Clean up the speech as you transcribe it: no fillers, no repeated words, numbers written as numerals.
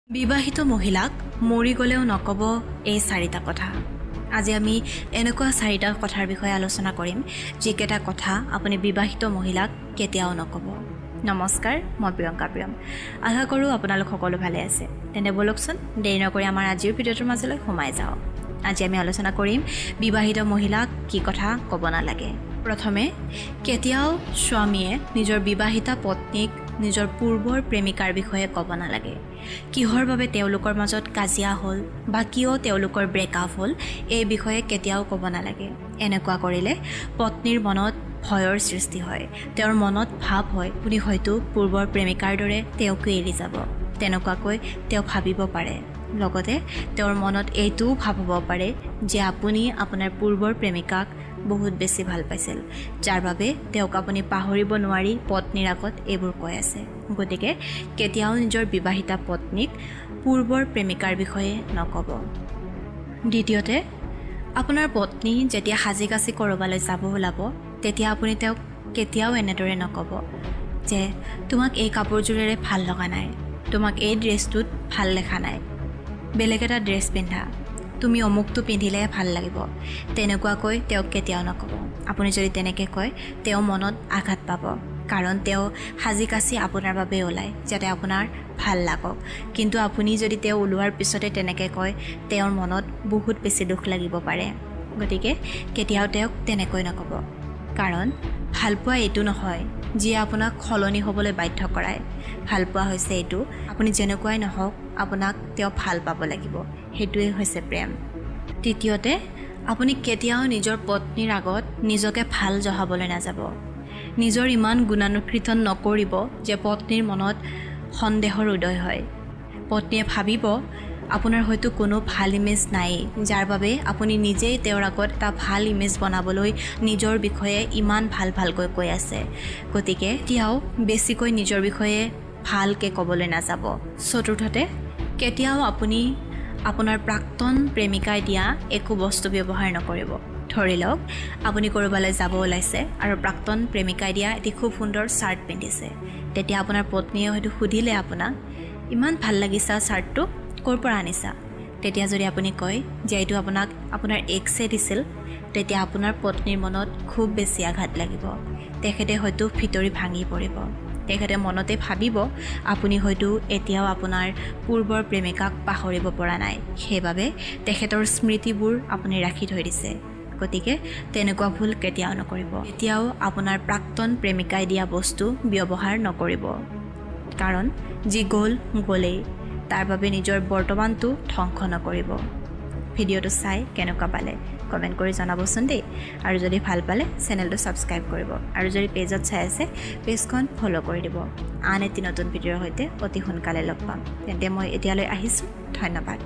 বিবাহিত মহিলাক মৰি গ'লেও নকব এই চাৰিটা কথা। আজি আমি এনেকুৱা চাৰিটা কথাৰ বিষয়ে আলোচনা কৰিম যিকেইটা কথা আপুনি বিবাহিত মহিলাক কেতিয়াও নকব। নমস্কাৰ, মই প্ৰিয়ংকা প্ৰিয়ম। আশা কৰোঁ আপোনালোক সকলো ভালে আছে। তেন্তে বলকচোন দেৰি নকৰি আমাৰ আজিৰ ভিডিঅ'টোৰ মাজলৈ সোমাই যাওঁ। আজি আমি আলোচনা কৰিম বিবাহিত মহিলাক কি কথা ক'ব নালাগে। প্ৰথমে, কেতিয়াও স্বামীয়ে নিজৰ বিবাহিতা পত্নীক নিজৰ পূৰ্বৰ প্ৰেমিকাৰ বিষয়ে ক'ব নালাগে। কিহৰ বাবে তেওঁলোকৰ মাজত কাজিয়া হ'ল বা কিয় তেওঁলোকৰ ব্ৰেকআপ হ'ল এই বিষয়ে কেতিয়াও ক'ব নালাগে। এনেকুৱা কৰিলে পত্নীৰ মনত ভয়ৰ সৃষ্টি হয়। তেওঁৰ মনত ভাৱ হয় আপুনি হয়তো পূৰ্বৰ প্ৰেমিকাৰ দৰে তেওঁকে এৰি যাব। তেনেকুৱাকৈ তেওঁ ভাবিব পাৰে। লগতে তেওঁৰ মনত এইটোও ভাৱ হ'ব পাৰে যে আপুনি আপোনাৰ পূৰ্বৰ প্ৰেমিকাক বহুত বেছি ভাল পাইছিল, যাৰ বাবে তেওঁক আপুনি পাহৰিব নোৱাৰি পত্নীৰ আগত এইবোৰ কৈ আছে। গতিকে কেতিয়াও নিজৰ বিবাহিতা পত্নীক পূৰ্বৰ প্ৰেমিকাৰ বিষয়ে নক'ব। দ্বিতীয়তে, আপোনাৰ পত্নী যেতিয়া সাজি কাচি ক'ৰবালৈ যাব ওলাব তেতিয়া আপুনি তেওঁক কেতিয়াও এনেদৰে নক'ব যে তোমাক এই কাপোৰযোৰেৰে ভাল লগা নাই, তোমাক এই ড্ৰেছটোত ভাল দেখা নাই, বেলেগ এটা ড্ৰেছ পিন্ধা, তুমি অমুকটো পিন্ধিলেহে ভাল লাগিব। তেনেকুৱাকৈ তেওঁক কেতিয়াও নক'ব। আপুনি যদি তেনেকৈ কয় তেওঁ মনত আঘাত পাব, কাৰণ তেওঁ সাজি কাচি আপোনাৰ বাবে ওলায় যাতে আপোনাৰ ভাল লাগক। কিন্তু আপুনি যদি তেওঁ ওলোৱাৰ পিছতে তেনেকৈ কয় তেওঁৰ মনত বহুত বেছি দুখ লাগিব পাৰে। গতিকে কেতিয়াও তেওঁক তেনেকৈ নক'ব, কাৰণ ভালপোৱা এইটো নহয় যিয়ে আপোনাক সলনি হ'বলৈ বাধ্য কৰায়। ভালপোৱা হৈছে এইটো আপুনি যেনেকুৱাই নহওক আপোনাক তেওঁ ভাল পাব লাগিব, সেইটোৱেই হৈছে প্ৰেম। তৃতীয়তে, আপুনি কেতিয়াও নিজৰ পত্নীৰ আগত নিজকে ভাল জহাবলৈ নাযাব। নিজৰ ইমান গুণানুকীৰ্তন নকৰিব যে পত্নীৰ মনত সন্দেহৰ উদয় হয়। পত্নীয়ে ভাবিব আপোনাৰ হয়তো কোনো ভাল ইমেজ নাই, যাৰ বাবে আপুনি নিজেই তেওঁৰ আগত এটা ভাল ইমেজ বনাবলৈ নিজৰ বিষয়ে ইমান ভালকৈ কৈ আছে। গতিকে এতিয়াও বেছিকৈ নিজৰ বিষয়ে ভালকৈ ক'বলৈ নাযাব। চতুৰ্থতে, কেতিয়াও আপুনি আপোনাৰ প্ৰাক্তন প্ৰেমিকাই দিয়া একো বস্তু ব্যৱহাৰ নকৰিব। ধৰি লওক আপুনি ক'ৰবালৈ যাব ওলাইছে আৰু প্ৰাক্তন প্ৰেমিকাই দিয়া এটি খুব সুন্দৰ চাৰ্ট পিন্ধিছে। তেতিয়া আপোনাৰ পত্নীয়ে হয়তো সুধিলে আপোনাক, ইমান ভাল লাগিছা চাৰ্টটো, ক'ৰ পৰা আনিছা? তেতিয়া যদি আপুনি কয় যে এইটো আপোনাক আপোনাৰ এক্সে দিছিল, তেতিয়া আপোনাৰ পত্নীৰ মনত খুব বেছি আঘাত লাগিব। তেখেতে হয়তো ভিতৰি ভাঙি পৰিব। তেখেতে মনতে ভাবিব আপুনি হয়তো এতিয়াও আপোনাৰ পূৰ্বৰ প্ৰেমিকাক পাহৰিব পৰা নাই, সেইবাবে তেখেতৰ স্মৃতিবোৰ আপুনি ৰাখি থৈ দিছে। গতিকে তেনেকুৱা ভুল কেতিয়াও নকৰিব। এতিয়াও আপোনাৰ প্ৰাক্তন প্ৰেমিকাই দিয়া বস্তু ব্যৱহাৰ নকৰিব, কাৰণ যি গ'লেই, তাৰ বাবে নিজৰ বৰ্তমানটো ধ্বংস নকৰিব। ভিডিঅ'টো চাই কেনেকুৱা পালে কমেণ্ট কৰি জনাবচোন দেই। আৰু যদি ভাল পালে চেনেলটো ছাবস্ক্ৰাইব কৰিব, আৰু যদি পেজত চাই আছে পেজখন ফ'ল' কৰি দিব। আন এটি নতুন ভিডিঅ'ৰ সৈতে অতি সোনকালে লগ পাম। তেন্তে মই এতিয়ালৈ আহিছোঁ। ধন্যবাদ।